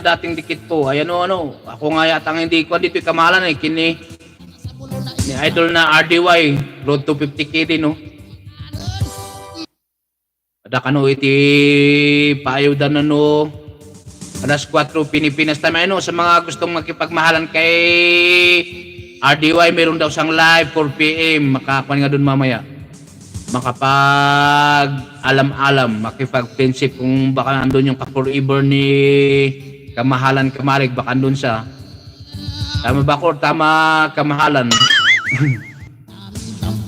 dating dikit ko. Ay ano, ako nga yata ang hindi ko dito kamahalan kini ni idol na RDY, road to 50k din no. Ada kano iti paayudan na no. Alas 4 Pilipinas time ano sa mga gustong makipagmahalan kay RDY meron daw sang live 4 PM makakuan nga doon mamaya. Makapag alam-alam, makipag-friendship kung baka andun yung ka-forever ni kamahalan kamarig baka andun sa tama ba ko tama kamahalan.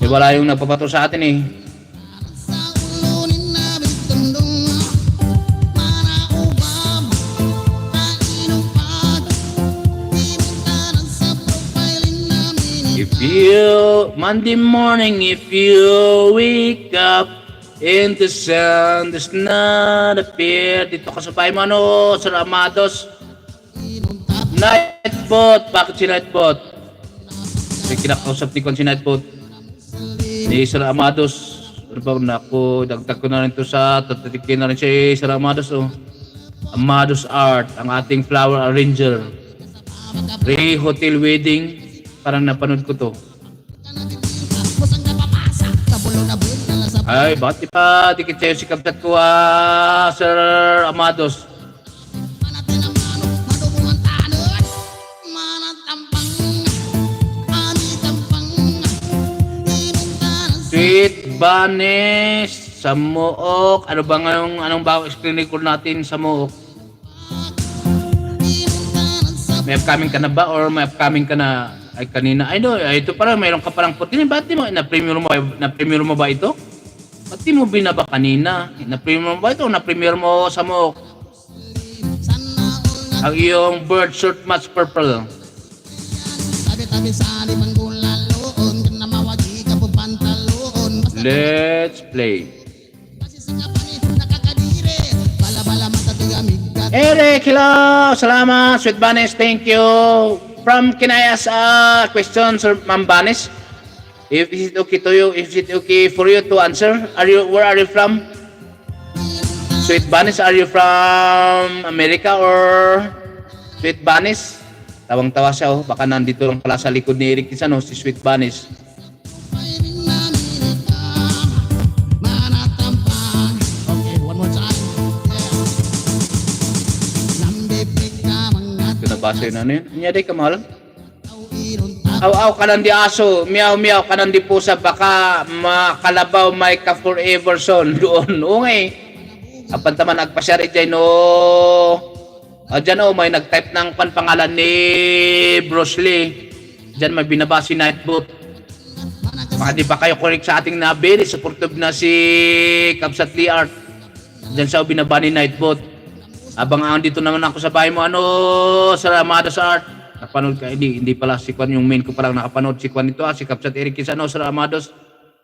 Wala yung nagpapato sa atin eh. Monday morning, if you wake up and the sun does not appear. Dito ka sa pahay mo, ano, Sir Amados. Nightbot. Bakit si Nightbot? May kinakausap ni Kwan si Nightbot. Ni Sir Amados. Ano ba na ako, dagdag ko na rin ito sa, tatatikin na rin si Sir Amados. Oh. Amados Art, ang ating flower arranger. Ray Hotel Wedding. Parang napanood ko to. Ay, bakit pa dikit sa'yo si Kapsat ko, Sir Amados? Sweet Banis sa Mook. Ano ba anong bago screen record natin sa Mook? May upcoming ka na ba or may upcoming ka na ay kanina? Ay no, ito parang mayroon ka parang puti. Ba't di mo na-premiere mo ba ito? Ba't di mo binaba kanina? Na-premiere mo ba ito? Na-premiere mo sa Mook? Ang iyong bird shirt match purple. Let's play. Eric, hello! Salamat, Sweet Banis, thank you. Can I ask a question, Sir Ma'am Banis? If is it okay to you, if it okay for you to answer? Where are you from? Sweet Banis, are you from America or Sweet Banis? Tawang-tawa siya, oh. Baka nandito lang pala sa likod ni Eric Tisano, si Sweet Banis. Basa yun ano yun? Nyari ka mahal? Aw-aw ka ng di aso, miyaw-miyaw ka ng di pusa, baka makalabaw may ka forever son doon. Oo nga eh. Apan taman nagpasyari dyan no. Dyan o, may nag-type ng pangalan ni Bruce Lee. Dyan may binabasi Nightbot. Baka di ba kayo correct sa ating na very supportive na si Kabsat Lee Art. Dyan sa binaba ni Nightbot. Abang dito naman ako sa bahay mo, ano, sa Amados Art. Napanood ka, hindi pala si Kwan, yung main ko palang nakapanood si Kwan ito, si Kapsat Eric Kisano, sa Amados.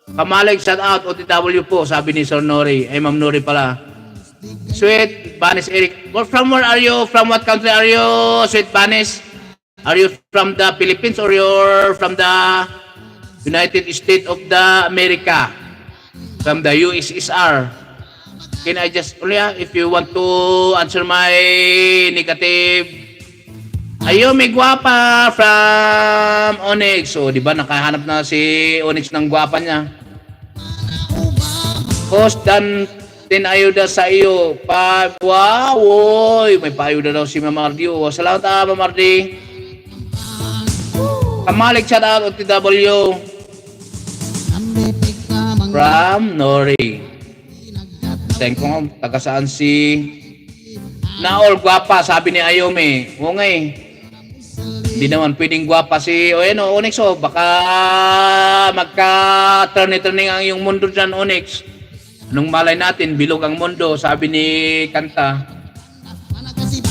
Kamalig, shout out, OTW po, sabi ni Sir Nori. Ay, Ma'am Nori pala. Sweet Banis Eric. From where are you? From what country are you, Sweet Banis? Are you from the Philippines or you're from the United States of the America? From the USSR? Can I just, if you want to answer my negative. Ayumi Guapa from Onyx. So, di ba nakahanap na si Onyx ng guwapa niya. Host dan tinayuda sa iyo. Wow, oy, may paayuda daw si Mama Mardi. Salamat Mama Mardi. Kamalik shout out OTW. From Nori. Thank you, taga saan si Naol Guapa, sabi ni Ayome. Oo nga eh. Hindi naman pwedeng guwapa si Onyx. Baka magka-turning ang yung mundo dyan, Onyx. Anong malay natin, bilog ang mundo, sabi ni Kanta.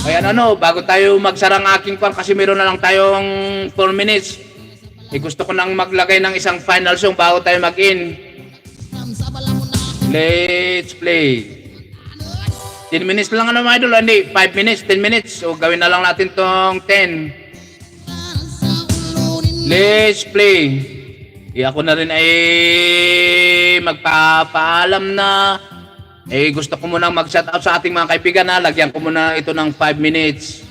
Kaya bago tayo magsarang aking pan, kasi meron na lang tayong 4 minutes. Gusto ko nang maglagay ng isang final song bago tayo mag-in. Let's play. 10 minutes lang mga idol, hindi 5 minutes, 10 minutes. So gawin na lang natin tong 10. Let's play. Ako na rin ay magpapaalam na Gusto ko munang mag-shout out sa ating mga kaibigan, ha. Lagyan ko muna ito ng 5 minutes.